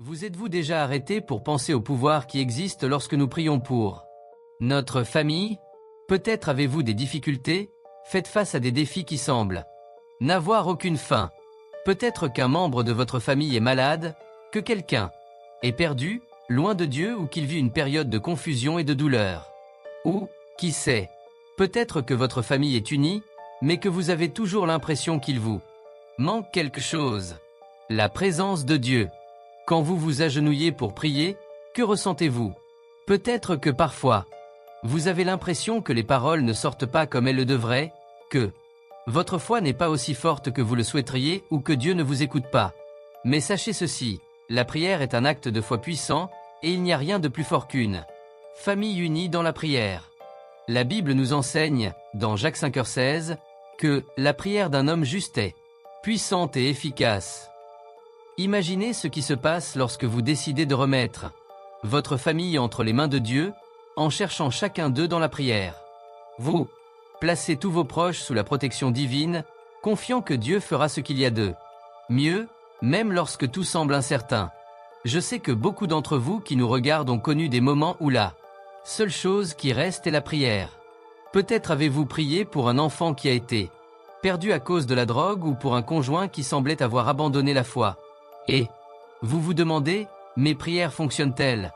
Vous êtes-vous déjà arrêté pour penser au pouvoir qui existe lorsque nous prions pour notre famille? Peut-être avez-vous des difficultés, faites face à des défis qui semblent n'avoir aucune fin. Peut-être qu'un membre de votre famille est malade, que quelqu'un est perdu, loin de Dieu ou qu'il vit une période de confusion et de douleur. Ou, qui sait, peut-être que votre famille est unie, mais que vous avez toujours l'impression qu'il vous manque quelque chose. La présence de Dieu. Quand vous vous agenouillez pour prier, que ressentez-vous? Peut-être que parfois, vous avez l'impression que les paroles ne sortent pas comme elles le devraient, que votre foi n'est pas aussi forte que vous le souhaiteriez ou que Dieu ne vous écoute pas. Mais sachez ceci, la prière est un acte de foi puissant, et il n'y a rien de plus fort qu'une famille unie dans la prière. La Bible nous enseigne, dans Jacques 5h16, que la prière d'un homme juste est puissante et efficace. Imaginez ce qui se passe lorsque vous décidez de remettre votre famille entre les mains de Dieu, en cherchant chacun d'eux dans la prière. Vous placez tous vos proches sous la protection divine, confiant que Dieu fera ce qu'il y a de mieux, même lorsque tout semble incertain. Je sais que beaucoup d'entre vous qui nous regardent ont connu des moments où la seule chose qui reste est la prière. Peut-être avez-vous prié pour un enfant qui a été perdu à cause de la drogue ou pour un conjoint qui semblait avoir abandonné la foi. Et vous vous demandez, mes prières fonctionnent-elles?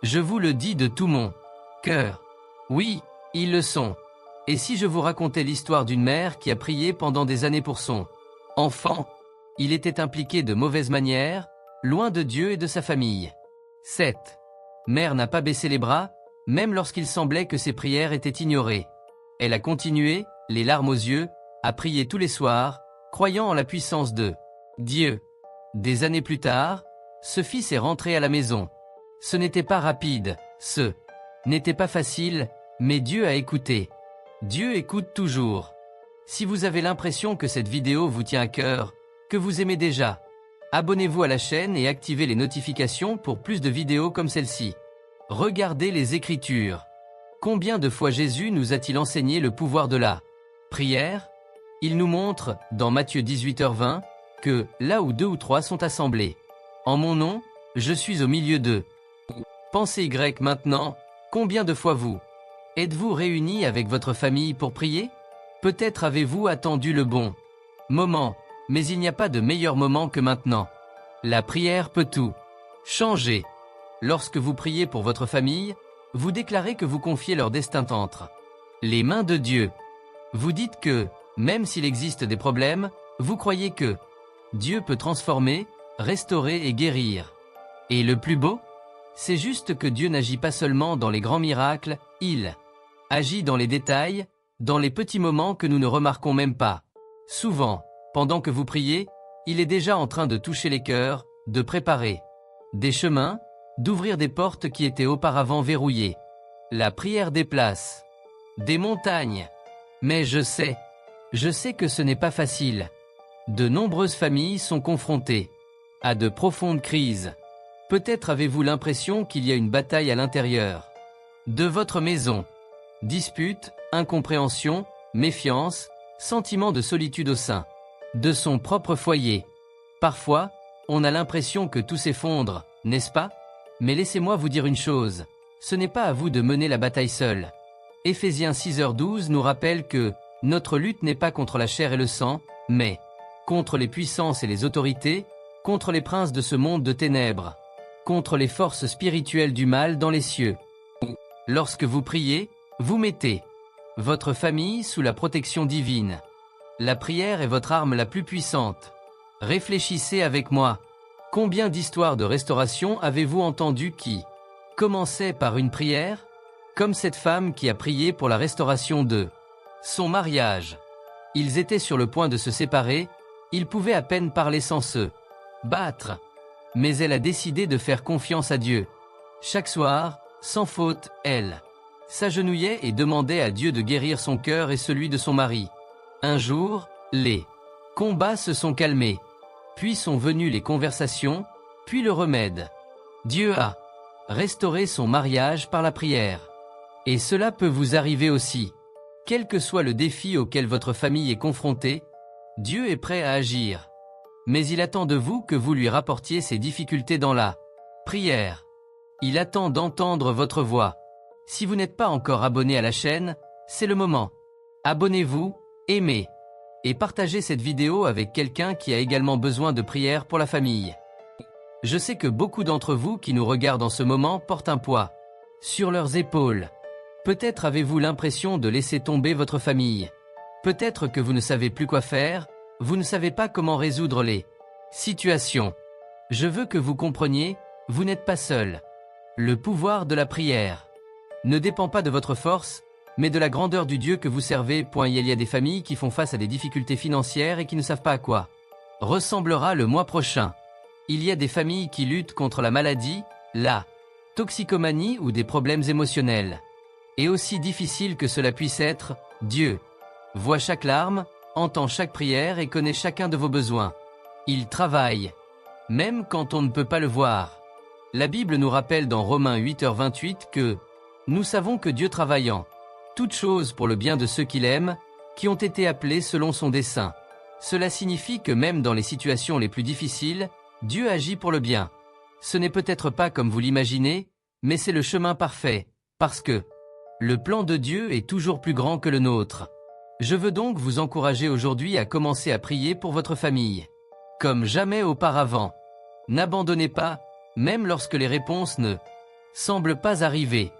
Je vous le dis de tout mon cœur. Oui, ils le sont. Et si je vous racontais l'histoire d'une mère qui a prié pendant des années pour son enfant? Il était impliqué de mauvaises manières, loin de Dieu et de sa famille. Cette mère n'a pas baissé les bras, même lorsqu'il semblait que ses prières étaient ignorées. Elle a continué, les larmes aux yeux, à prier tous les soirs, croyant en la puissance de Dieu. Des années plus tard, ce fils est rentré à la maison. Ce n'était pas rapide, ce n'était pas facile, mais Dieu a écouté. Dieu écoute toujours. Si vous avez l'impression que cette vidéo vous tient à cœur, que vous aimez déjà, abonnez-vous à la chaîne et activez les notifications pour plus de vidéos comme celle-ci. Regardez les Écritures. Combien de fois Jésus nous a-t-il enseigné le pouvoir de la prière? Il nous montre, dans Matthieu 18h20, que, là où 2 ou 3 sont assemblés, en mon nom, je suis au milieu d'eux. Pensez Y maintenant, combien de fois vous êtes-vous réunis avec votre famille pour prier? Peut-être avez-vous attendu le bon moment, mais il n'y a pas de meilleur moment que maintenant. La prière peut tout changer. Lorsque vous priez pour votre famille, vous déclarez que vous confiez leur destin entre les mains de Dieu. Vous dites que, même s'il existe des problèmes, vous croyez que Dieu peut transformer, restaurer et guérir. Et le plus beau? C'est juste que Dieu n'agit pas seulement dans les grands miracles, il agit dans les détails, dans les petits moments que nous ne remarquons même pas. Souvent, pendant que vous priez, il est déjà en train de toucher les cœurs, de préparer des chemins, d'ouvrir des portes qui étaient auparavant verrouillées. La prière déplace des montagnes. Mais je sais que ce n'est pas facile. De nombreuses familles sont confrontées à de profondes crises. Peut-être avez-vous l'impression qu'il y a une bataille à l'intérieur de votre maison. Disputes, incompréhension, méfiance, sentiment de solitude au sein de son propre foyer. Parfois, on a l'impression que tout s'effondre, n'est-ce pas? Mais laissez-moi vous dire une chose, ce n'est pas à vous de mener la bataille seul. Éphésiens 6h12 nous rappelle que notre lutte n'est pas contre la chair et le sang, mais contre les puissances et les autorités, contre les princes de ce monde de ténèbres, contre les forces spirituelles du mal dans les cieux. Lorsque vous priez, vous mettez votre famille sous la protection divine. La prière est votre arme la plus puissante. Réfléchissez avec moi. Combien d'histoires de restauration avez-vous entendues qui commençaient par une prière? Comme cette femme qui a prié pour la restauration de son mariage. Ils étaient sur le point de se séparer, ils pouvaient à peine parler sans se battre. Mais elle a décidé de faire confiance à Dieu. Chaque soir, sans faute, elle s'agenouillait et demandait à Dieu de guérir son cœur et celui de son mari. Un jour, les combats se sont calmés. Puis sont venues les conversations, puis le remède. Dieu a restauré son mariage par la prière. Et cela peut vous arriver aussi. Quel que soit le défi auquel votre famille est confrontée, Dieu est prêt à agir. Mais il attend de vous que vous lui rapportiez ses difficultés dans la prière. Il attend d'entendre votre voix. Si vous n'êtes pas encore abonné à la chaîne, c'est le moment. Abonnez-vous, aimez et partagez cette vidéo avec quelqu'un qui a également besoin de prière pour la famille. Je sais que beaucoup d'entre vous qui nous regardent en ce moment portent un poids sur leurs épaules. Peut-être avez-vous l'impression de laisser tomber votre famille. Peut-être que vous ne savez plus quoi faire, vous ne savez pas comment résoudre les situations. Je veux que vous compreniez, vous n'êtes pas seul. Le pouvoir de la prière ne dépend pas de votre force, mais de la grandeur du Dieu que vous servez. Il y a des familles qui font face à des difficultés financières et qui ne savent pas à quoi ressemblera le mois prochain. Il y a des familles qui luttent contre la maladie, la toxicomanie ou des problèmes émotionnels. Et aussi difficile que cela puisse être, Dieu voit chaque larme, entend chaque prière et connaît chacun de vos besoins. Il travaille, même quand on ne peut pas le voir. La Bible nous rappelle dans Romains 8h28 que nous savons que Dieu travaille en toutes choses pour le bien de ceux qu'il aime, qui ont été appelés selon son dessein. Cela signifie que même dans les situations les plus difficiles, Dieu agit pour le bien. Ce n'est peut-être pas comme vous l'imaginez, mais c'est le chemin parfait, parce que le plan de Dieu est toujours plus grand que le nôtre. Je veux donc vous encourager aujourd'hui à commencer à prier pour votre famille. Comme jamais auparavant. N'abandonnez pas, même lorsque les réponses ne semblent pas arriver.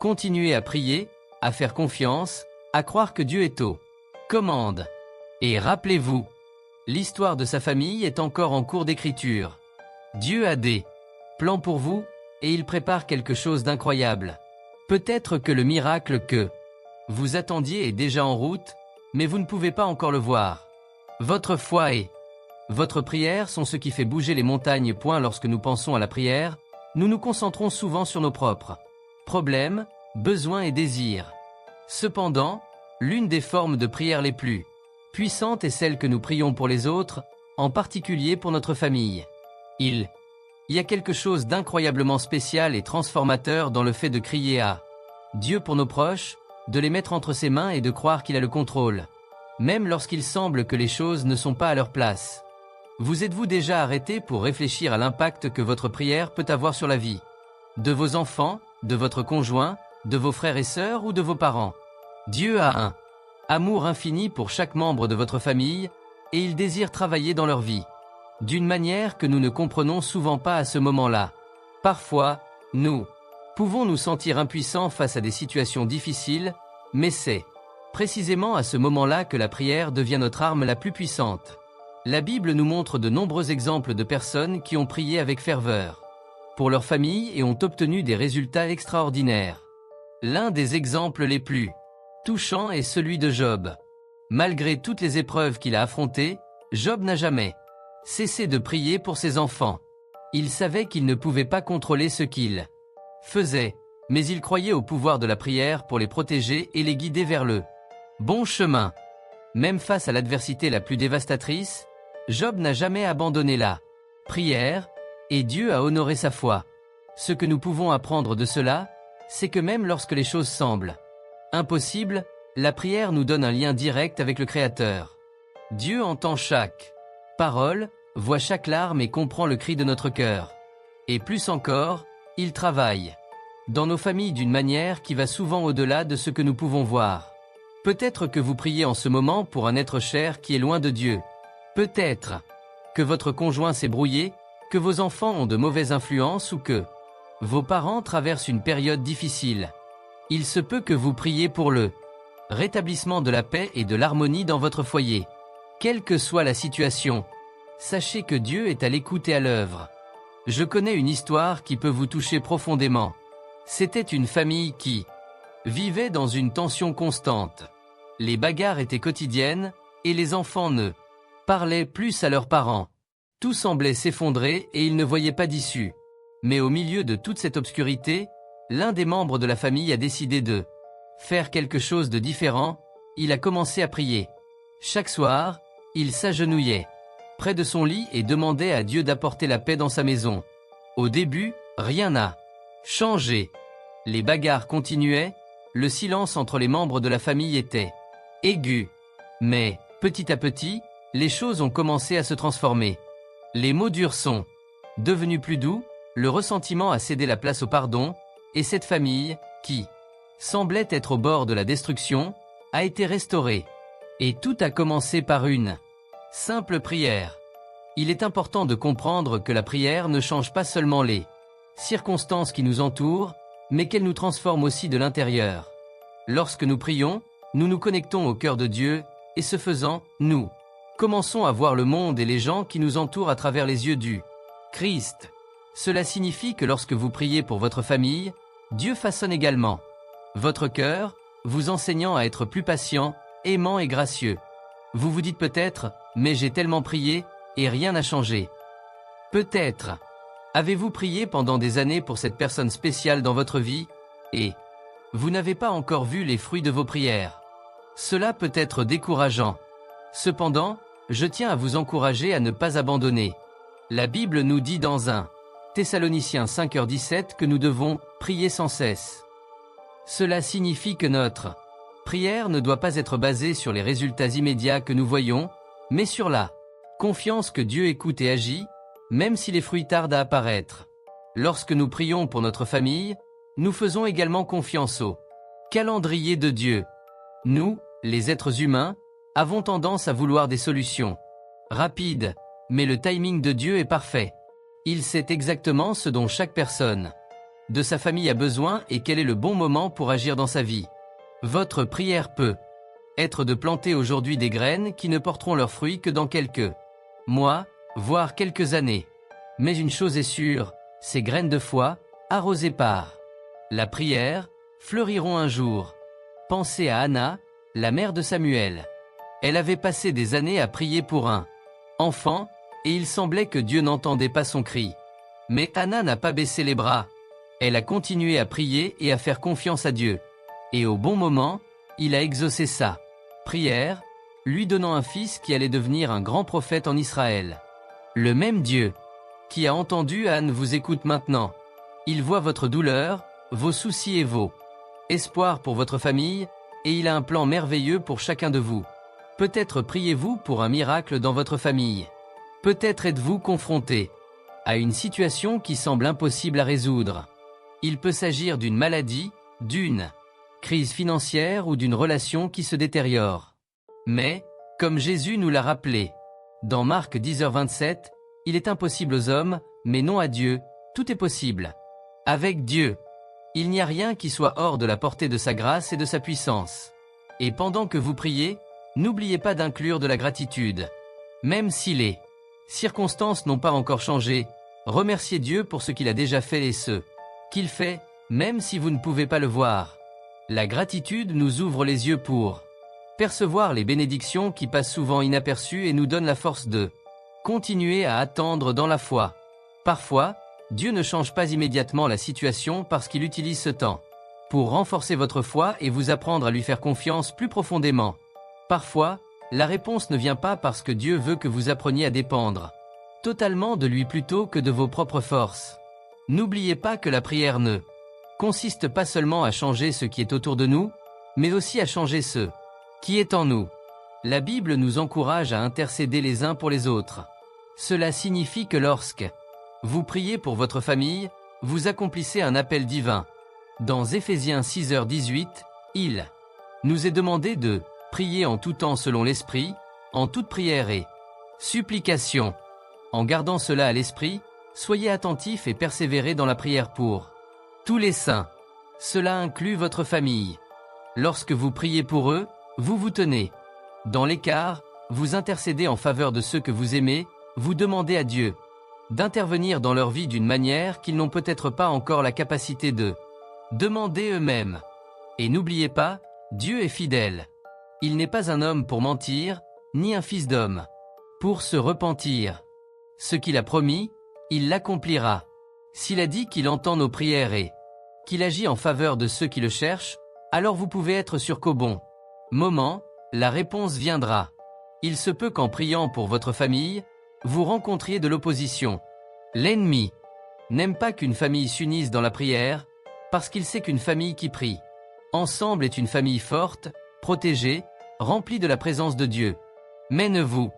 Continuez à prier, à faire confiance, à croire que Dieu est aux commandes. Et rappelez-vous, l'histoire de sa famille est encore en cours d'écriture. Dieu a des plans pour vous, et il prépare quelque chose d'incroyable. Peut-être que le miracle que vous attendiez est déjà en route, mais vous ne pouvez pas encore le voir. Votre foi et votre prière sont ce qui fait bouger les montagnes. Lorsque nous pensons à la prière, nous nous concentrons souvent sur nos propres problèmes, besoins et désirs. Cependant, l'une des formes de prière les plus puissantes est celle que nous prions pour les autres, en particulier pour notre famille. Il y a quelque chose d'incroyablement spécial et transformateur dans le fait de crier à Dieu pour nos proches, de les mettre entre ses mains et de croire qu'il a le contrôle, même lorsqu'il semble que les choses ne sont pas à leur place. Vous êtes-vous déjà arrêté pour réfléchir à l'impact que votre prière peut avoir sur la vie de vos enfants, de votre conjoint, de vos frères et sœurs ou de vos parents? Dieu a un amour infini pour chaque membre de votre famille, et il désire travailler dans leur vie d'une manière que nous ne comprenons souvent pas à ce moment-là. Parfois, nous pouvons nous sentir impuissants face à des situations difficiles, mais c'est précisément à ce moment-là que la prière devient notre arme la plus puissante. La Bible nous montre de nombreux exemples de personnes qui ont prié avec ferveur pour leur famille et ont obtenu des résultats extraordinaires. L'un des exemples les plus touchants est celui de Job. Malgré toutes les épreuves qu'il a affrontées, Job n'a jamais cessé de prier pour ses enfants. Il savait qu'il ne pouvait pas contrôler ce qu'il faisait, mais il croyait au pouvoir de la prière pour les protéger et les guider vers le bon chemin. Même face à l'adversité la plus dévastatrice, Job n'a jamais abandonné la prière, et Dieu a honoré sa foi. Ce que nous pouvons apprendre de cela, c'est que même lorsque les choses semblent impossibles, la prière nous donne un lien direct avec le Créateur. Dieu entend chaque parole, voit chaque larme et comprend le cri de notre cœur. Et plus encore, il travaille dans nos familles d'une manière qui va souvent au-delà de ce que nous pouvons voir. Peut-être que vous priez en ce moment pour un être cher qui est loin de Dieu. Peut-être que votre conjoint s'est brouillé, que vos enfants ont de mauvaises influences ou que vos parents traversent une période difficile. Il se peut que vous priez pour le rétablissement de la paix et de l'harmonie dans votre foyer. Quelle que soit la situation, sachez que Dieu est à l'écoute et à l'œuvre. Je connais une histoire qui peut vous toucher profondément. C'était une famille qui vivait dans une tension constante. Les bagarres étaient quotidiennes, et les enfants ne parlaient plus à leurs parents. Tout semblait s'effondrer et ils ne voyaient pas d'issue. Mais au milieu de toute cette obscurité, l'un des membres de la famille a décidé de faire quelque chose de différent. Il a commencé à prier. Chaque soir, il s'agenouillait près de son lit et demandait à Dieu d'apporter la paix dans sa maison. Au début, rien n'a changé. Les bagarres continuaient, le silence entre les membres de la famille était aigu. Mais, petit à petit, les choses ont commencé à se transformer. Les mots durs sont devenus plus doux, le ressentiment a cédé la place au pardon, et cette famille, qui semblait être au bord de la destruction, a été restaurée. Et tout a commencé par une simple prière. Il est important de comprendre que la prière ne change pas seulement les circonstances qui nous entourent, mais qu'elle nous transforme aussi de l'intérieur. Lorsque nous prions, nous nous connectons au cœur de Dieu, et ce faisant, nous commençons à voir le monde et les gens qui nous entourent à travers les yeux du Christ. Cela signifie que lorsque vous priez pour votre famille, Dieu façonne également votre cœur, vous enseignant à être plus patient, aimant et gracieux. Vous vous dites peut-être, mais j'ai tellement prié, et rien n'a changé. Peut-être avez-vous prié pendant des années pour cette personne spéciale dans votre vie, et vous n'avez pas encore vu les fruits de vos prières. Cela peut être décourageant. Cependant, je tiens à vous encourager à ne pas abandonner. La Bible nous dit dans 1 Thessaloniciens 5h17 que nous devons prier sans cesse. Cela signifie que notre prière ne doit pas être basée sur les résultats immédiats que nous voyons, mais sur la confiance que Dieu écoute et agit, même si les fruits tardent à apparaître. Lorsque nous prions pour notre famille, nous faisons également confiance au calendrier de Dieu. Nous, les êtres humains, avons tendance à vouloir des solutions rapides, mais le timing de Dieu est parfait. Il sait exactement ce dont chaque personne de sa famille a besoin et quel est le bon moment pour agir dans sa vie. Votre prière peut être de planter aujourd'hui des graines qui ne porteront leurs fruits que dans quelques mois, voire quelques années. Mais une chose est sûre, ces graines de foi, arrosées par la prière, fleuriront un jour. Pensez à Anna, la mère de Samuel. Elle avait passé des années à prier pour un enfant, et il semblait que Dieu n'entendait pas son cri. Mais Anna n'a pas baissé les bras. Elle a continué à prier et à faire confiance à Dieu. Et au bon moment, il a exaucé sa prière, lui donnant un fils qui allait devenir un grand prophète en Israël. Le même Dieu qui a entendu Anne vous écoute maintenant. Il voit votre douleur, vos soucis et vos espoirs pour votre famille, et il a un plan merveilleux pour chacun de vous. Peut-être priez-vous pour un miracle dans votre famille. Peut-être êtes-vous confronté à une situation qui semble impossible à résoudre. Il peut s'agir d'une maladie, d'une crise financière ou d'une relation qui se détériore. Mais, comme Jésus nous l'a rappelé, dans Marc 10h27, il est impossible aux hommes, mais non à Dieu, tout est possible. Avec Dieu, il n'y a rien qui soit hors de la portée de sa grâce et de sa puissance. Et pendant que vous priez, n'oubliez pas d'inclure de la gratitude. Même si les circonstances n'ont pas encore changé, remerciez Dieu pour ce qu'il a déjà fait et ce qu'il fait, même si vous ne pouvez pas le voir. La gratitude nous ouvre les yeux pour percevoir les bénédictions qui passent souvent inaperçues et nous donne la force de continuer à attendre dans la foi. Parfois, Dieu ne change pas immédiatement la situation parce qu'il utilise ce temps pour renforcer votre foi et vous apprendre à lui faire confiance plus profondément. Parfois, la réponse ne vient pas parce que Dieu veut que vous appreniez à dépendre totalement de lui plutôt que de vos propres forces. N'oubliez pas que la prière ne consiste pas seulement à changer ce qui est autour de nous, mais aussi à changer ce qui est en nous. La Bible nous encourage à intercéder les uns pour les autres. Cela signifie que lorsque vous priez pour votre famille, vous accomplissez un appel divin. Dans Éphésiens 6h18, il nous est demandé de prier en tout temps selon l'Esprit, en toute prière et supplication. En gardant cela à l'esprit, soyez attentifs et persévérez dans la prière pour tous les saints. Cela inclut votre famille. Lorsque vous priez pour eux, vous vous tenez dans l'écart, vous intercédez en faveur de ceux que vous aimez, vous demandez à Dieu d'intervenir dans leur vie d'une manière qu'ils n'ont peut-être pas encore la capacité de demander eux-mêmes. Et n'oubliez pas, Dieu est fidèle. Il n'est pas un homme pour mentir, ni un fils d'homme pour se repentir. Ce qu'il a promis, il l'accomplira. S'il a dit qu'il entend nos prières et qu'il agit en faveur de ceux qui le cherchent, alors vous pouvez être sûr qu'au bon moment, la réponse viendra. Il se peut qu'en priant pour votre famille, vous rencontriez de l'opposition. L'ennemi n'aime pas qu'une famille s'unisse dans la prière, parce qu'il sait qu'une famille qui prie ensemble est une famille forte, protégée, remplie de la présence de Dieu. Mais ne vous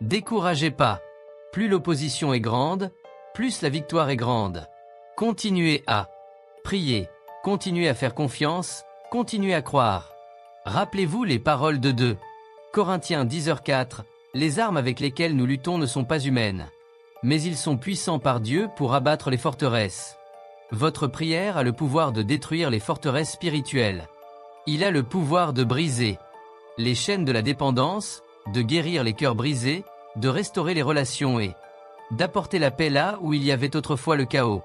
Découragez pas. Plus l'opposition est grande, plus la victoire est grande. Continuez à prier, continuez à faire confiance, continuez à croire. Rappelez-vous les paroles de 2 Corinthiens 10h4, les armes avec lesquelles nous luttons ne sont pas humaines. Mais ils sont puissants par Dieu pour abattre les forteresses. Votre prière a le pouvoir de détruire les forteresses spirituelles. Il a le pouvoir de briser les chaînes de la dépendance, de guérir les cœurs brisés, de restaurer les relations et d'apporter la paix là où il y avait autrefois le chaos.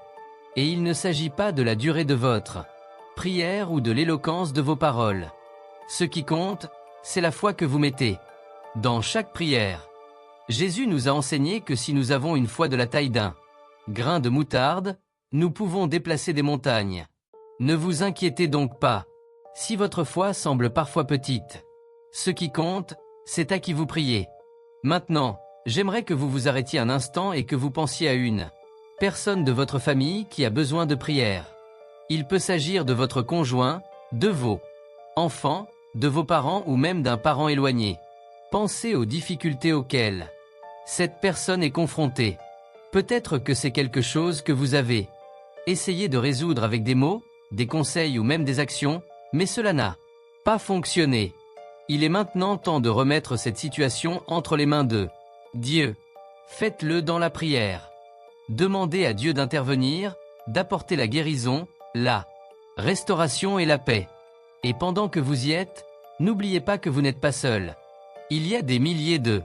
Et il ne s'agit pas de la durée de votre prière ou de l'éloquence de vos paroles. Ce qui compte, c'est la foi que vous mettez dans chaque prière. Jésus nous a enseigné que si nous avons une foi de la taille d'un grain de moutarde, nous pouvons déplacer des montagnes. Ne vous inquiétez donc pas si votre foi semble parfois petite. Ce qui compte, c'est à qui vous priez. Maintenant, j'aimerais que vous vous arrêtiez un instant et que vous pensiez à une personne de votre famille qui a besoin de prière. Il peut s'agir de votre conjoint, de vos enfants, de vos parents ou même d'un parent éloigné. Pensez aux difficultés auxquelles cette personne est confrontée. Peut-être que c'est quelque chose que vous avez essayé de résoudre avec des mots, des conseils ou même des actions, mais cela n'a pas fonctionné. Il est maintenant temps de remettre cette situation entre les mains de Dieu. Faites-le dans la prière. Demandez à Dieu d'intervenir, d'apporter la guérison, la restauration et la paix. Et pendant que vous y êtes, n'oubliez pas que vous n'êtes pas seul. Il y a des milliers de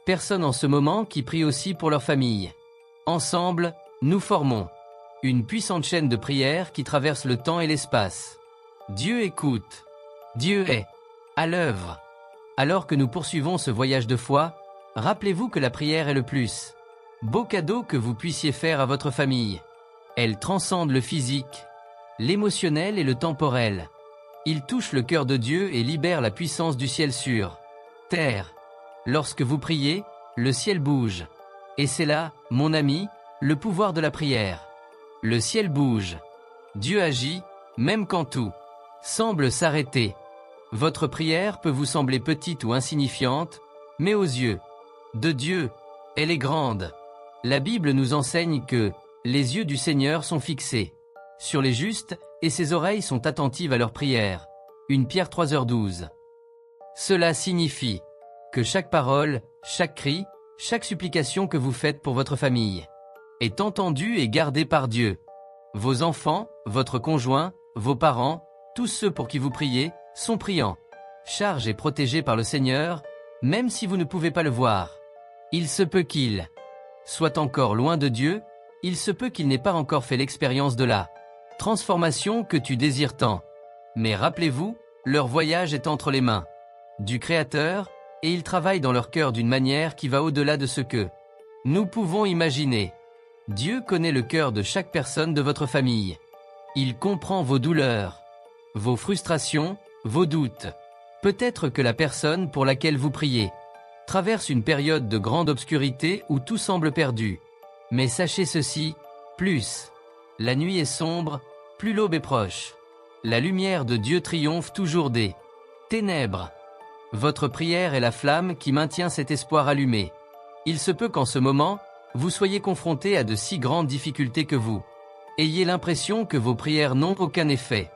personnes en ce moment qui prient aussi pour leur famille. Ensemble, nous formons une puissante chaîne de prière qui traverse le temps et l'espace. Dieu écoute. Dieu est à l'œuvre. Alors que nous poursuivons ce voyage de foi, rappelez-vous que la prière est le plus beau cadeau que vous puissiez faire à votre famille. Elle transcende le physique, l'émotionnel et le temporel. Il touche le cœur de Dieu et libère la puissance du ciel sur terre. Lorsque vous priez, le ciel bouge. Et c'est là, mon ami, le pouvoir de la prière. Le ciel bouge. Dieu agit, même quand tout semble s'arrêter. Votre prière peut vous sembler petite ou insignifiante, mais aux yeux de Dieu, elle est grande. La Bible nous enseigne que les yeux du Seigneur sont fixés sur les justes et ses oreilles sont attentives à leurs prières. 1 Pierre 3h12. Cela signifie que chaque parole, chaque cri, chaque supplication que vous faites pour votre famille est entendue et gardée par Dieu. Vos enfants, votre conjoint, vos parents, tous ceux pour qui vous priez, sont priants, chargés et protégés par le Seigneur, même si vous ne pouvez pas le voir. Il se peut qu'il soit encore loin de Dieu, il se peut qu'il n'ait pas encore fait l'expérience de la transformation que tu désires tant. Mais rappelez-vous, leur voyage est entre les mains du Créateur, et ils travaillent dans leur cœur d'une manière qui va au-delà de ce que nous pouvons imaginer. Dieu connaît le cœur de chaque personne de votre famille. Il comprend vos douleurs, vos frustrations, vos doutes. Peut-être que la personne pour laquelle vous priez traverse une période de grande obscurité où tout semble perdu. Mais sachez ceci, plus la nuit est sombre, plus l'aube est proche. La lumière de Dieu triomphe toujours des ténèbres. Votre prière est la flamme qui maintient cet espoir allumé. Il se peut qu'en ce moment, vous soyez confronté à de si grandes difficultés que vous ayez l'impression que vos prières n'ont aucun effet.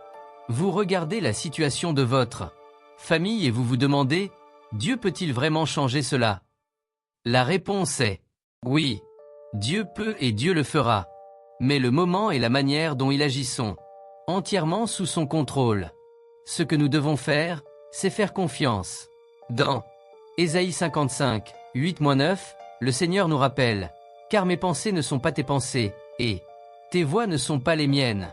Vous regardez la situation de votre famille et vous vous demandez, Dieu peut-il vraiment changer cela? La réponse est oui. Dieu peut et Dieu le fera. Mais le moment et la manière dont il agit sont entièrement sous son contrôle. Ce que nous devons faire, c'est faire confiance. Dans Ésaïe 55, 8-9, le Seigneur nous rappelle « Car mes pensées ne sont pas tes pensées, et tes voies ne sont pas les miennes.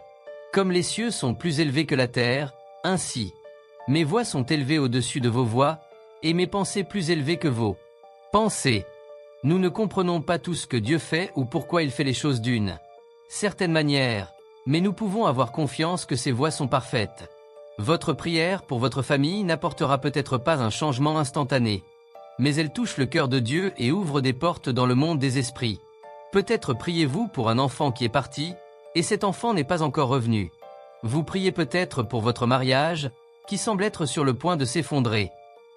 Comme les cieux sont plus élevés que la terre, ainsi mes voies sont élevées au-dessus de vos voies, et mes pensées plus élevées que vos pensées. » Nous ne comprenons pas tout ce que Dieu fait ou pourquoi il fait les choses d'une certaine manière, mais nous pouvons avoir confiance que ses voies sont parfaites. Votre prière pour votre famille n'apportera peut-être pas un changement instantané, mais elle touche le cœur de Dieu et ouvre des portes dans le monde des esprits. Peut-être priez-vous pour un enfant qui est parti, et cet enfant n'est pas encore revenu. Vous priez peut-être pour votre mariage, qui semble être sur le point de s'effondrer.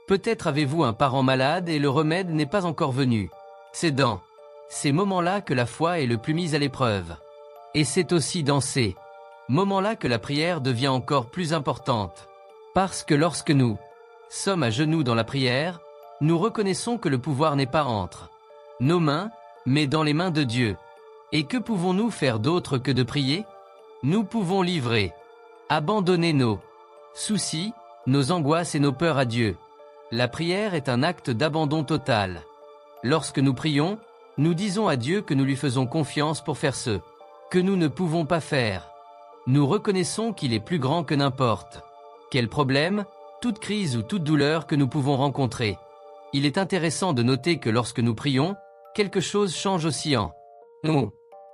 Peut-être avez-vous un parent malade et le remède n'est pas encore venu. C'est dans ces moments-là que la foi est le plus mise à l'épreuve. Et c'est aussi dans ces moments-là que la prière devient encore plus importante. Parce que lorsque nous sommes à genoux dans la prière, nous reconnaissons que le pouvoir n'est pas entre nos mains, mais dans les mains de Dieu. Et que pouvons-nous faire d'autre que de prier? Nous pouvons livrer, abandonner nos soucis, nos angoisses et nos peurs à Dieu. La prière est un acte d'abandon total. Lorsque nous prions, nous disons à Dieu que nous lui faisons confiance pour faire ce que nous ne pouvons pas faire. Nous reconnaissons qu'il est plus grand que n'importe quel problème, toute crise ou toute douleur que nous pouvons rencontrer. Il est intéressant de noter que lorsque nous prions, quelque chose change aussi en nous.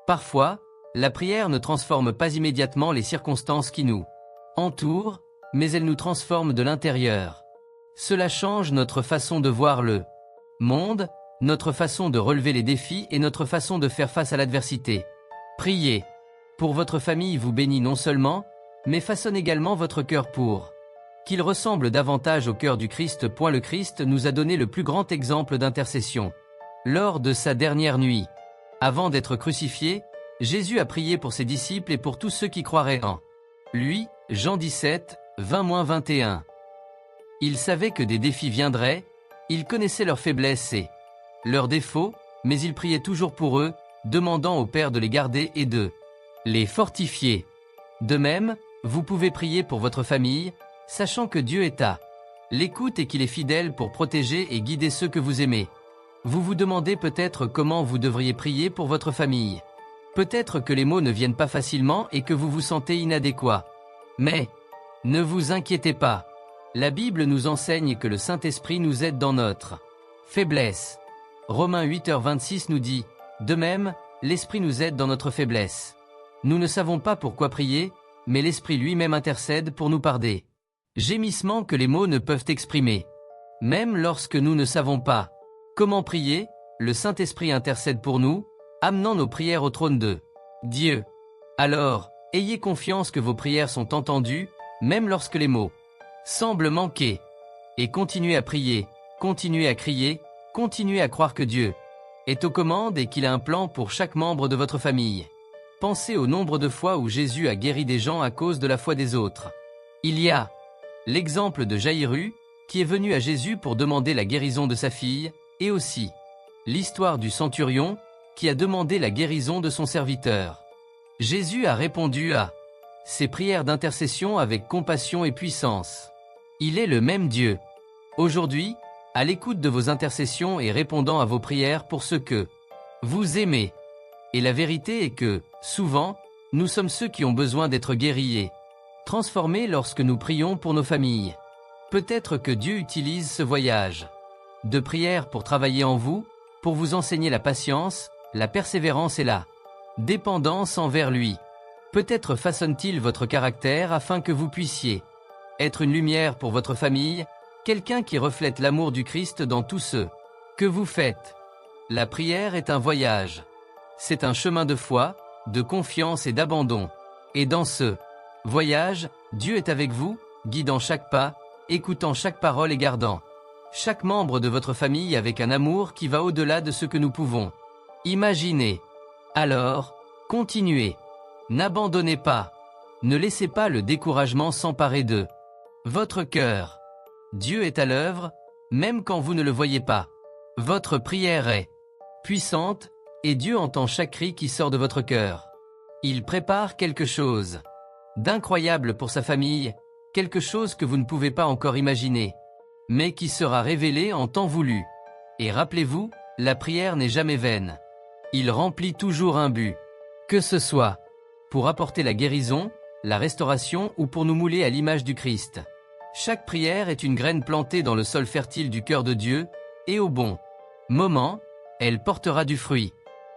Parfois, la prière ne transforme pas immédiatement les circonstances qui nous entourent, mais elle nous transforme de l'intérieur. Cela change notre façon de voir le monde, notre façon de relever les défis et notre façon de faire face à l'adversité. Priez pour votre famille vous bénit non seulement, mais façonne également votre cœur pour qu'il ressemble davantage au cœur du Christ. Le Christ nous a donné le plus grand exemple d'intercession. Lors de sa dernière nuit, avant d'être crucifié, Jésus a prié pour ses disciples et pour tous ceux qui croiraient en lui. Jean 17, 20-21. Il savait que des défis viendraient, il connaissait leurs faiblesses et leurs défauts, mais il priait toujours pour eux, demandant au Père de les garder et de les fortifier. De même, vous pouvez prier pour votre famille, sachant que Dieu est à l'écoute et qu'il est fidèle pour protéger et guider ceux que vous aimez. Vous vous demandez peut-être comment vous devriez prier pour votre famille. Peut-être que les mots ne viennent pas facilement et que vous vous sentez inadéquat. Mais ne vous inquiétez pas. La Bible nous enseigne que le Saint-Esprit nous aide dans notre faiblesse. Romains 8h26 nous dit, de même, l'Esprit nous aide dans notre faiblesse. Nous ne savons pas pourquoi prier, mais l'Esprit lui-même intercède pour nous par des gémissements que les mots ne peuvent exprimer. Même lorsque nous ne savons pas comment prier, le Saint-Esprit intercède pour nous, amenant nos prières au trône de Dieu. Alors, ayez confiance que vos prières sont entendues, même lorsque les mots semblent manquer. Et continuez à prier, continuez à crier, continuez à croire que Dieu est aux commandes et qu'il a un plan pour chaque membre de votre famille. Pensez au nombre de fois où Jésus a guéri des gens à cause de la foi des autres. Il y a l'exemple de Jaïru, qui est venu à Jésus pour demander la guérison de sa fille, et aussi l'histoire du centurion, qui a demandé la guérison de son serviteur. Jésus a répondu à ces prières d'intercession avec compassion et puissance. Il est le même Dieu. Aujourd'hui, à l'écoute de vos intercessions et répondant à vos prières pour ceux que vous aimez. Et la vérité est que, souvent, nous sommes ceux qui ont besoin d'être guéris et transformés lorsque nous prions pour nos familles. Peut-être que Dieu utilise ce voyage de prière pour travailler en vous, pour vous enseigner la patience, la persévérance et la dépendance envers lui. Peut-être façonne-t-il votre caractère afin que vous puissiez être une lumière pour votre famille, quelqu'un qui reflète l'amour du Christ dans tout ce que vous faites. La prière est un voyage. C'est un chemin de foi, de confiance et d'abandon. Et dans ce voyage, Dieu est avec vous, guidant chaque pas, écoutant chaque parole et gardant chaque membre de votre famille avec un amour qui va au-delà de ce que nous pouvons imaginer. Alors, continuez. N'abandonnez pas. Ne laissez pas le découragement s'emparer de votre cœur. Dieu est à l'œuvre, même quand vous ne le voyez pas. Votre prière est puissante, et Dieu entend chaque cri qui sort de votre cœur. Il prépare quelque chose d'incroyable pour sa famille, quelque chose que vous ne pouvez pas encore imaginer, mais qui sera révélé en temps voulu. Et rappelez-vous, la prière n'est jamais vaine. Il remplit toujours un but. Que ce soit pour apporter la guérison, la restauration ou pour nous mouler à l'image du Christ. Chaque prière est une graine plantée dans le sol fertile du cœur de Dieu, et au bon moment, elle portera du fruit.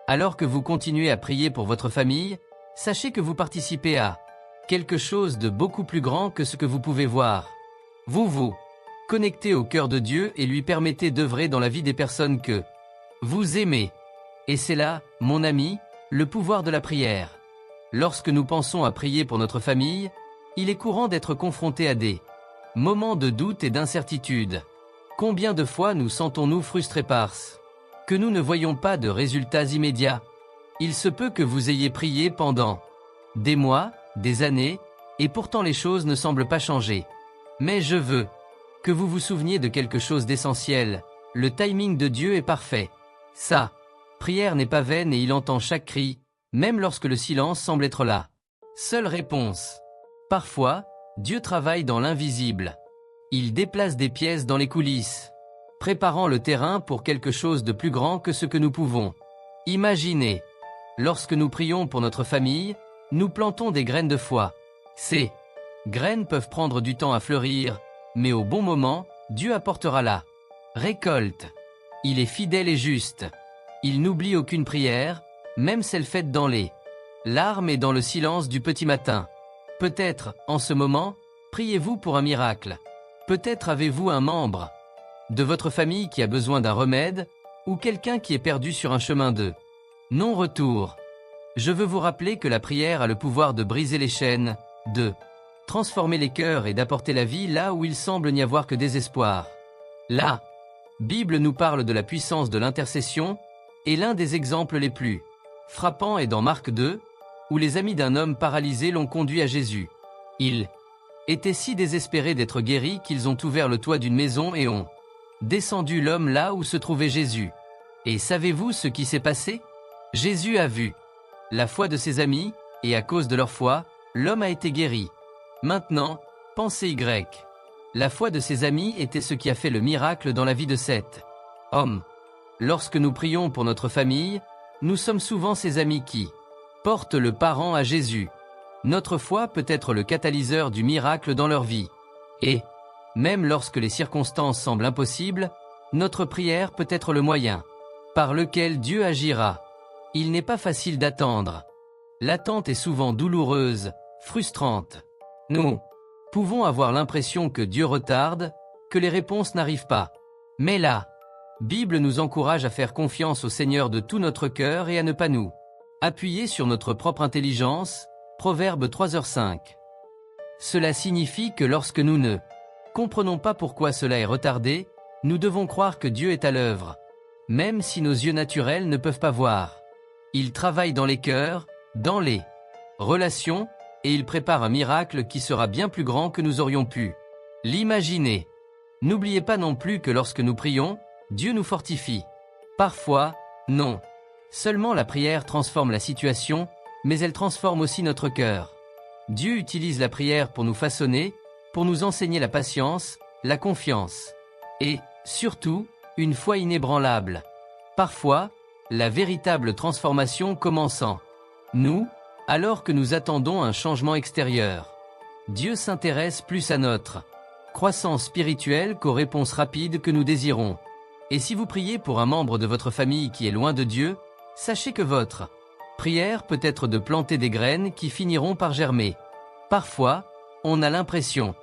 Alors que vous continuez à prier pour votre famille, sachez que vous participez à quelque chose de beaucoup plus grand que ce que vous pouvez voir. Vous connectez au cœur de Dieu et lui permettez d'œuvrer dans la vie des personnes que vous aimez. Et c'est là, mon ami, le pouvoir de la prière. Lorsque nous pensons à prier pour notre famille, il est courant d'être confronté à des moments de doute et d'incertitude. Combien de fois nous sentons-nous frustrés parce que nous ne voyons pas de résultats immédiats? Il se peut que vous ayez prié pendant des mois, des années, et pourtant les choses ne semblent pas changer. Mais je veux que vous vous souveniez de quelque chose d'essentiel. Le timing de Dieu est parfait. Sa prière n'est pas vaine et il entend chaque cri, même lorsque le silence semble être là. Seule réponse. Parfois, Dieu travaille dans l'invisible. Il déplace des pièces dans les coulisses, préparant le terrain pour quelque chose de plus grand que ce que nous pouvons imaginer. Lorsque nous prions pour notre famille, nous plantons des graines de foi. Ces graines peuvent prendre du temps à fleurir, mais au bon moment, Dieu apportera la récolte. Il est fidèle et juste. Il n'oublie aucune prière, même celle faite dans les larmes et dans le silence du petit matin. Peut-être, en ce moment, priez-vous pour un miracle. Peut-être avez-vous un membre de votre famille qui a besoin d'un remède, ou quelqu'un qui est perdu sur un chemin de non-retour. Je veux vous rappeler que la prière a le pouvoir de briser les chaînes, de transformer les cœurs et d'apporter la vie là où il semble n'y avoir que désespoir. La Bible nous parle de la puissance de l'intercession, et l'un des exemples les plus frappants est dans Marc 2, où les amis d'un homme paralysé l'ont conduit à Jésus. Ils étaient si désespérés d'être guéris qu'ils ont ouvert le toit d'une maison et ont descendu l'homme là où se trouvait Jésus. Et savez-vous ce qui s'est passé? Jésus a vu la foi de ses amis, et à cause de leur foi, l'homme a été guéri. Maintenant, pensez Y. La foi de ses amis était ce qui a fait le miracle dans la vie de cet homme. Lorsque nous prions pour notre famille, nous sommes souvent ses amis qui portent le parent à Jésus. Notre foi peut être le catalyseur du miracle dans leur vie. Et, même lorsque les circonstances semblent impossibles, notre prière peut être le moyen par lequel Dieu agira. Il n'est pas facile d'attendre. L'attente est souvent douloureuse, frustrante. Nous pouvons avoir l'impression que Dieu retarde, que les réponses n'arrivent pas. Mais la Bible nous encourage à faire confiance au Seigneur de tout notre cœur et à ne pas nous appuyer sur notre propre intelligence. Proverbe 3h5. Cela signifie que lorsque nous ne comprenons pas pourquoi cela est retardé, nous devons croire que Dieu est à l'œuvre. Même si nos yeux naturels ne peuvent pas voir. Il travaille dans les cœurs, dans les relations, et il prépare un miracle qui sera bien plus grand que nous aurions pu l'imaginer. N'oubliez pas non plus que lorsque nous prions, Dieu nous fortifie. Parfois, non. Seulement la prière transforme la situation, mais elle transforme aussi notre cœur. Dieu utilise la prière pour nous façonner, pour nous enseigner la patience, la confiance. Et, surtout, une foi inébranlable. Parfois, la véritable transformation commence en nous, alors que nous attendons un changement extérieur. Dieu s'intéresse plus à notre croissance spirituelle qu'aux réponses rapides que nous désirons. Et si vous priez pour un membre de votre famille qui est loin de Dieu, sachez que votre prière peut être de planter des graines qui finiront par germer. Parfois, on a l'impression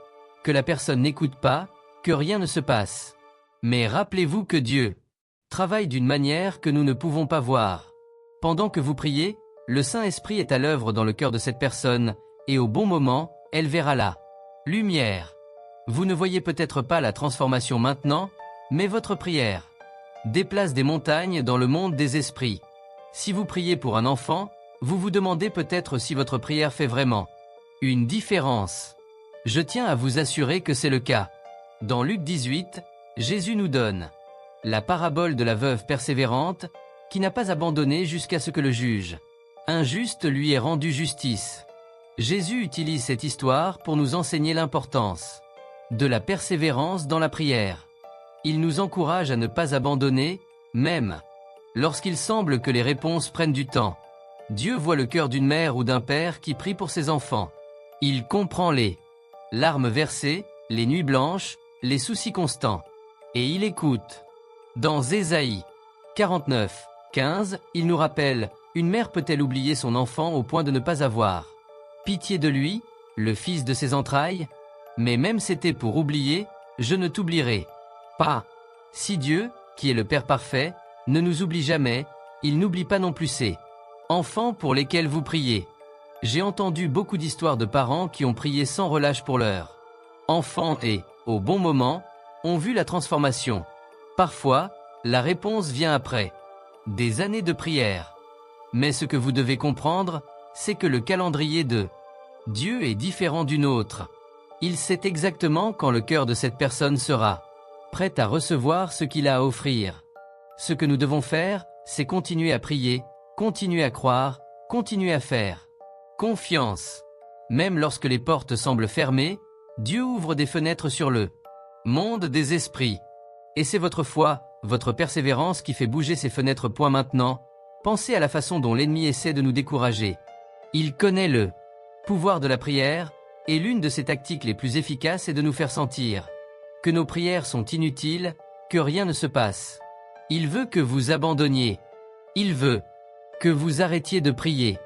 que la personne n'écoute pas, que rien ne se passe. Mais rappelez-vous que Dieu travaille d'une manière que nous ne pouvons pas voir. Pendant que vous priez, le Saint-Esprit est à l'œuvre dans le cœur de cette personne, et au bon moment, elle verra la lumière. Vous ne voyez peut-être pas la transformation maintenant, mais votre prière déplace des montagnes dans le monde des esprits. Si vous priez pour un enfant, vous vous demandez peut-être si votre prière fait vraiment une différence. Je tiens à vous assurer que c'est le cas. Dans Luc 18, Jésus nous donne la parabole de la veuve persévérante, qui n'a pas abandonné jusqu'à ce que le juge injuste lui ait rendu justice. Jésus utilise cette histoire pour nous enseigner l'importance de la persévérance dans la prière. Il nous encourage à ne pas abandonner, même lorsqu'il semble que les réponses prennent du temps. Dieu voit le cœur d'une mère ou d'un père qui prie pour ses enfants. Il comprend les larmes versées, les nuits blanches, les soucis constants. Et il écoute. Dans Ésaïe 49, 15, il nous rappelle, une mère peut-elle oublier son enfant au point de ne pas avoir pitié de lui, le fils de ses entrailles? Mais même c'était pour oublier, je ne t'oublierai pas. Si Dieu, qui est le Père parfait, ne nous oublie jamais, il n'oublie pas non plus ses enfants pour lesquels vous priez. J'ai entendu beaucoup d'histoires de parents qui ont prié sans relâche pour leurs enfants et, au bon moment, ont vu la transformation. Parfois, la réponse vient après des années de prière. Mais ce que vous devez comprendre, c'est que le calendrier de Dieu est différent du nôtre. Il sait exactement quand le cœur de cette personne sera prêt à recevoir ce qu'il a à offrir. Ce que nous devons faire, c'est continuer à prier, continuer à croire, continuer à faire confiance. Même lorsque les portes semblent fermées, Dieu ouvre des fenêtres sur le monde des esprits. Et c'est votre foi, votre persévérance qui fait bouger ces fenêtres. Point maintenant, pensez à la façon dont l'ennemi essaie de nous décourager. Il connaît le pouvoir de la prière, et l'une de ses tactiques les plus efficaces est de nous faire sentir que nos prières sont inutiles, que rien ne se passe. Il veut que vous abandonniez. Il veut que vous arrêtiez de prier.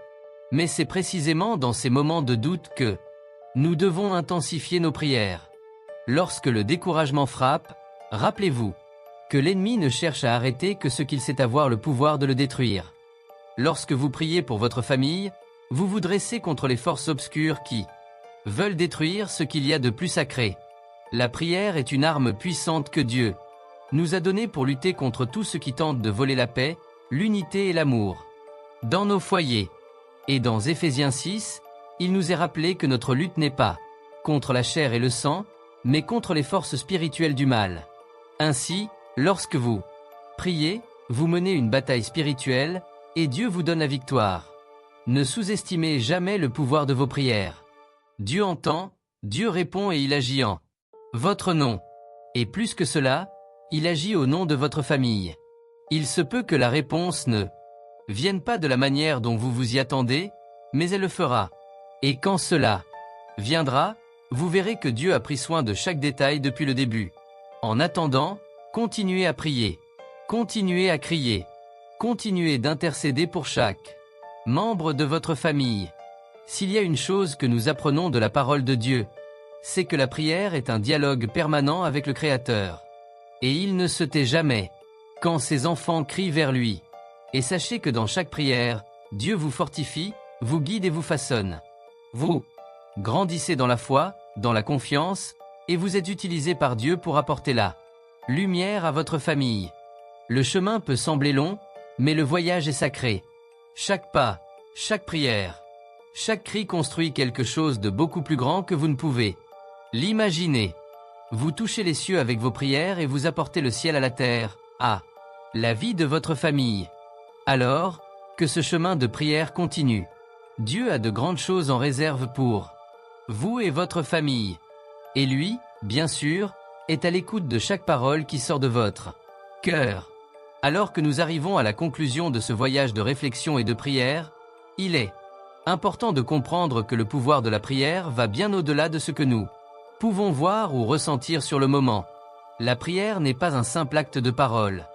Mais c'est précisément dans ces moments de doute que nous devons intensifier nos prières. Lorsque le découragement frappe, rappelez-vous que l'ennemi ne cherche à arrêter que ce qu'il sait avoir le pouvoir de le détruire. Lorsque vous priez pour votre famille, vous vous dressez contre les forces obscures qui veulent détruire ce qu'il y a de plus sacré. La prière est une arme puissante que Dieu nous a donnée pour lutter contre tout ce qui tente de voler la paix, l'unité et l'amour dans nos foyers. Et dans Éphésiens 6, il nous est rappelé que notre lutte n'est pas contre la chair et le sang, mais contre les forces spirituelles du mal. Ainsi, lorsque vous priez, vous menez une bataille spirituelle, et Dieu vous donne la victoire. Ne sous-estimez jamais le pouvoir de vos prières. Dieu entend, Dieu répond et il agit en votre nom. Et plus que cela, il agit au nom de votre famille. Il se peut que la réponse ne vienne pas de la manière dont vous vous y attendez, mais elle le fera. Et quand cela viendra, vous verrez que Dieu a pris soin de chaque détail depuis le début. En attendant, continuez à prier, continuez à crier, continuez d'intercéder pour chaque membre de votre famille. S'il y a une chose que nous apprenons de la parole de Dieu, c'est que la prière est un dialogue permanent avec le Créateur. Et il ne se tait jamais quand ses enfants crient vers lui. Et sachez que dans chaque prière, Dieu vous fortifie, vous guide et vous façonne. Vous grandissez dans la foi, dans la confiance, et vous êtes utilisé par Dieu pour apporter la lumière à votre famille. Le chemin peut sembler long, mais le voyage est sacré. Chaque pas, chaque prière, chaque cri construit quelque chose de beaucoup plus grand que vous ne pouvez l'imaginer. Vous touchez les cieux avec vos prières et vous apportez le ciel à la terre, à la vie de votre famille. Alors, que ce chemin de prière continue. Dieu a de grandes choses en réserve pour vous et votre famille. Et lui, bien sûr, est à l'écoute de chaque parole qui sort de votre cœur. Alors que nous arrivons à la conclusion de ce voyage de réflexion et de prière, il est important de comprendre que le pouvoir de la prière va bien au-delà de ce que nous pouvons voir ou ressentir sur le moment. La prière n'est pas un simple acte de parole,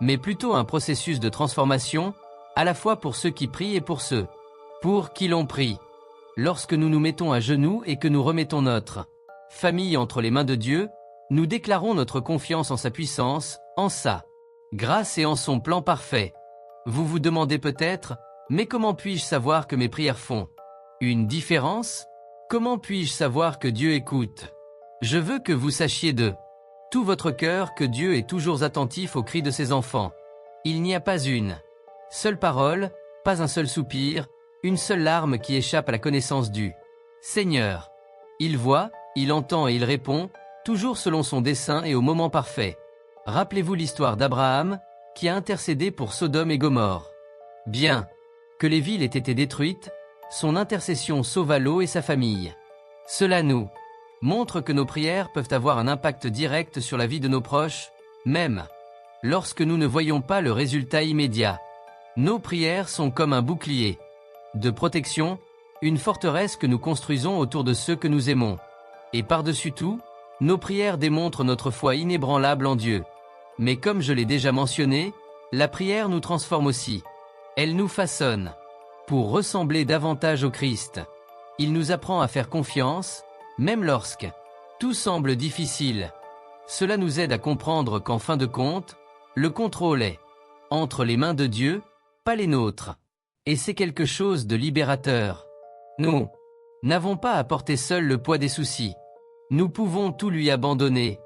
mais plutôt un processus de transformation, à la fois pour ceux qui prient et pour ceux pour qui l'on prie. Lorsque nous nous mettons à genoux et que nous remettons notre famille entre les mains de Dieu, nous déclarons notre confiance en sa puissance, en sa grâce et en son plan parfait. Vous vous demandez peut-être, mais comment puis-je savoir que mes prières font une différence? Comment puis-je savoir que Dieu écoute? Je veux que vous sachiez de tout votre cœur que Dieu est toujours attentif aux cris de ses enfants. Il n'y a pas une seule parole, pas un seul soupir, une seule larme qui échappe à la connaissance du Seigneur. Il voit, il entend et il répond, toujours selon son dessein et au moment parfait. Rappelez-vous l'histoire d'Abraham, qui a intercédé pour Sodome et Gomorrhe. Bien que les villes aient été détruites, son intercession sauva Lot et sa famille. Cela nous montre que nos prières peuvent avoir un impact direct sur la vie de nos proches, même lorsque nous ne voyons pas le résultat immédiat. Nos prières sont comme un bouclier de protection, une forteresse que nous construisons autour de ceux que nous aimons. Et par-dessus tout, nos prières démontrent notre foi inébranlable en Dieu. Mais comme je l'ai déjà mentionné, la prière nous transforme aussi. Elle nous façonne pour ressembler davantage au Christ. Il nous apprend à faire confiance, même lorsque tout semble difficile. Cela nous aide à comprendre qu'en fin de compte, le contrôle est entre les mains de Dieu, pas les nôtres. Et c'est quelque chose de libérateur. Nous n'avons pas à porter seul le poids des soucis. Nous pouvons tout lui abandonner.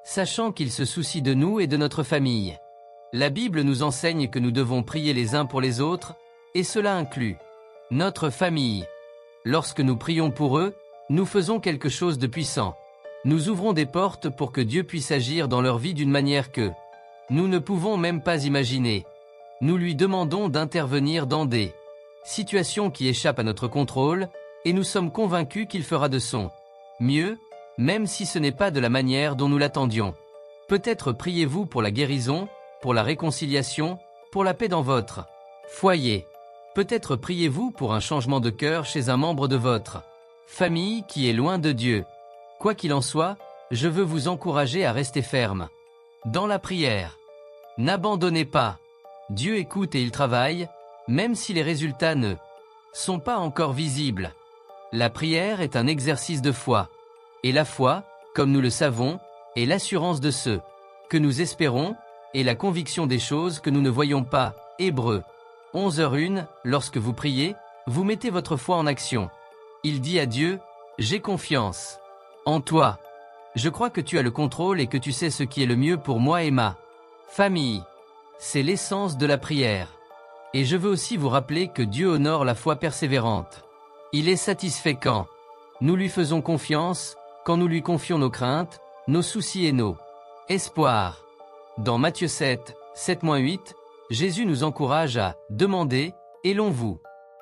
sachant qu'il se soucie de nous et de notre famille. La Bible nous enseigne que nous devons prier les uns pour les autres, et cela inclut notre famille. Lorsque nous prions pour eux, nous faisons quelque chose de puissant. Nous ouvrons des portes pour que Dieu puisse agir dans leur vie d'une manière que nous ne pouvons même pas imaginer. Nous lui demandons d'intervenir dans des situations qui échappent à notre contrôle, et nous sommes convaincus qu'il fera de son mieux, même si ce n'est pas de la manière dont nous l'attendions. Peut-être priez-vous pour la guérison, pour la réconciliation, pour la paix dans votre foyer. Peut-être priez-vous pour un changement de cœur chez un membre de votre famille qui est loin de Dieu. Quoi qu'il en soit, je veux vous encourager à rester ferme dans la prière. N'abandonnez pas. Dieu écoute et il travaille, même si les résultats ne sont pas encore visibles. La prière est un exercice de foi. Et la foi, comme nous le savons, est l'assurance de ce que nous espérons, et la conviction des choses que nous ne voyons pas. Hébreux 11h01, lorsque vous priez, vous mettez votre foi en action. Il dit à Dieu, « J'ai confiance en toi. Je crois que tu as le contrôle et que tu sais ce qui est le mieux pour moi et ma famille. » C'est l'essence de la prière. Et je veux aussi vous rappeler que Dieu honore la foi persévérante. Il est satisfait quand nous lui faisons confiance, quand nous lui confions nos craintes, nos soucis et nos espoirs. Dans Matthieu 7, 7-8, Jésus nous encourage à demander, et l'on vous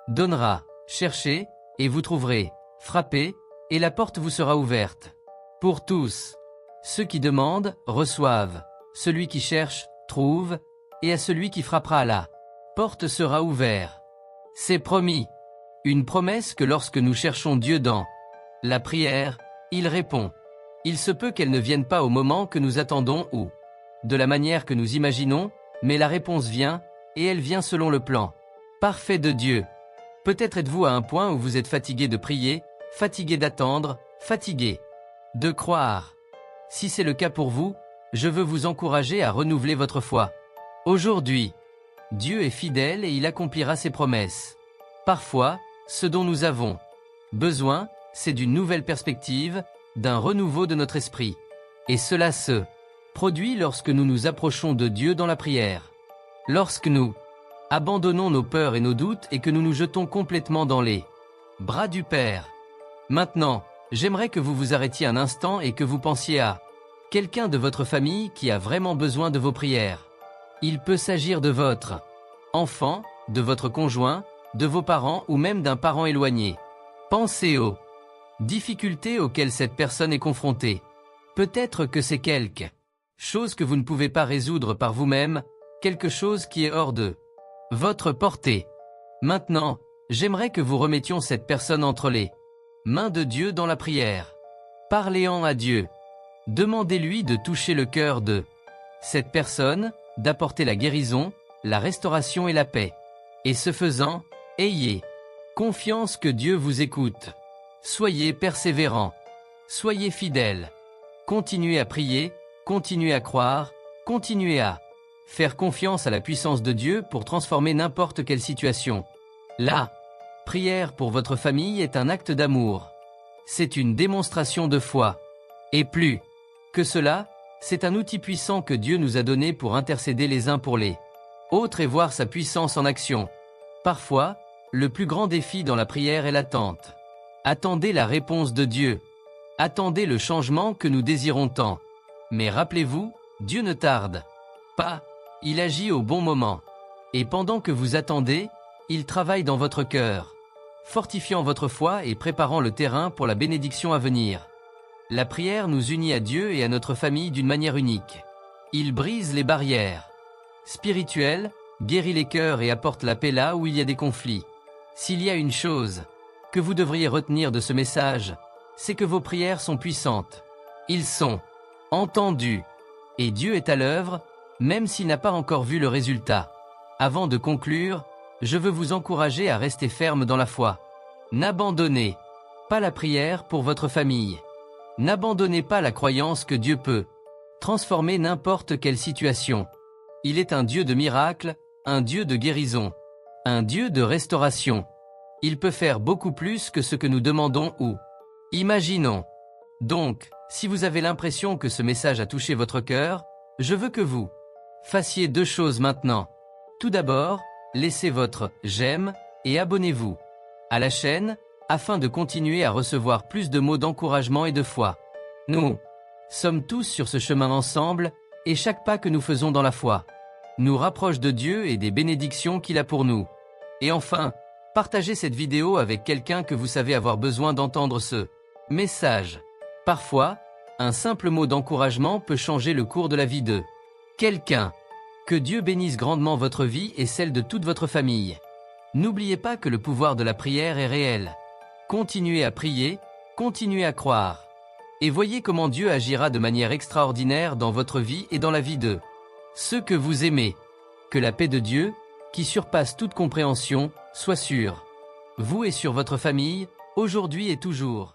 donnera, cherchez, et vous trouverez, frappez, et la porte vous sera ouverte. Pour tous, ceux qui demandent, reçoivent, celui qui cherche, trouve, et à celui qui frappera à la porte sera ouvert. C'est promis. Une promesse que lorsque nous cherchons Dieu dans la prière, il répond. Il se peut qu'elle ne vienne pas au moment que nous attendons ou de la manière que nous imaginons, mais la réponse vient, et elle vient selon le plan parfait de Dieu. Peut-être êtes-vous à un point où vous êtes fatigué de prier, fatigué d'attendre, fatigué de croire. Si c'est le cas pour vous, je veux vous encourager à renouveler votre foi. Aujourd'hui, Dieu est fidèle et il accomplira ses promesses. Parfois, ce dont nous avons besoin, c'est d'une nouvelle perspective, d'un renouveau de notre esprit. Et cela se produit lorsque nous nous approchons de Dieu dans la prière. Lorsque nous abandonnons nos peurs et nos doutes et que nous nous jetons complètement dans les bras du Père. Maintenant, j'aimerais que vous vous arrêtiez un instant et que vous pensiez à quelqu'un de votre famille qui a vraiment besoin de vos prières. Il peut s'agir de votre enfant, de votre conjoint, de vos parents ou même d'un parent éloigné. Pensez aux difficultés auxquelles cette personne est confrontée. Peut-être que c'est quelque chose que vous ne pouvez pas résoudre par vous-même, quelque chose qui est hors de votre portée. Maintenant, j'aimerais que vous remettions cette personne entre les mains de Dieu dans la prière. Parlez-en à Dieu. Demandez-lui de toucher le cœur de cette personne, d'apporter la guérison, la restauration et la paix. Et ce faisant, ayez confiance que Dieu vous écoute. Soyez persévérants. Soyez fidèles. Continuez à prier, continuez à croire, continuez à faire confiance à la puissance de Dieu pour transformer n'importe quelle situation. La prière pour votre famille est un acte d'amour. C'est une démonstration de foi. Et plus que cela, c'est un outil puissant que Dieu nous a donné pour intercéder les uns pour les autres et voir sa puissance en action. Parfois, le plus grand défi dans la prière est l'attente. Attendez la réponse de Dieu. Attendez le changement que nous désirons tant. Mais rappelez-vous, Dieu ne tarde pas. Il agit au bon moment. Et pendant que vous attendez, il travaille dans votre cœur, fortifiant votre foi et préparant le terrain pour la bénédiction à venir. La prière nous unit à Dieu et à notre famille d'une manière unique. Il brise les barrières spirituelles, guérit les cœurs et apporte la paix là où il y a des conflits. S'il y a une chose que vous devriez retenir de ce message, c'est que vos prières sont puissantes. Ils sont entendus. Et Dieu est à l'œuvre, même s'il n'a pas encore vu le résultat. Avant de conclure, je veux vous encourager à rester ferme dans la foi. N'abandonnez pas la prière pour votre famille. N'abandonnez pas la croyance que Dieu peut transformer n'importe quelle situation. Il est un Dieu de miracles, un Dieu de guérison, un Dieu de restauration. Il peut faire beaucoup plus que ce que nous demandons ou imaginons. Donc, si vous avez l'impression que ce message a touché votre cœur, je veux que vous fassiez 2 choses maintenant. Tout d'abord, laissez votre « j'aime » et abonnez-vous à la chaîne, afin de continuer à recevoir plus de mots d'encouragement et de foi. Nous sommes tous sur ce chemin ensemble, et chaque pas que nous faisons dans la foi nous rapproche de Dieu et des bénédictions qu'il a pour nous. Et enfin, partagez cette vidéo avec quelqu'un que vous savez avoir besoin d'entendre ce message. Parfois, un simple mot d'encouragement peut changer le cours de la vie de quelqu'un. Que Dieu bénisse grandement votre vie et celle de toute votre famille. N'oubliez pas que le pouvoir de la prière est réel. Continuez à prier, continuez à croire. Et voyez comment Dieu agira de manière extraordinaire dans votre vie et dans la vie de ceux que vous aimez. Que la paix de Dieu, qui surpasse toute compréhension, soit sur vous et sur votre famille, aujourd'hui et toujours.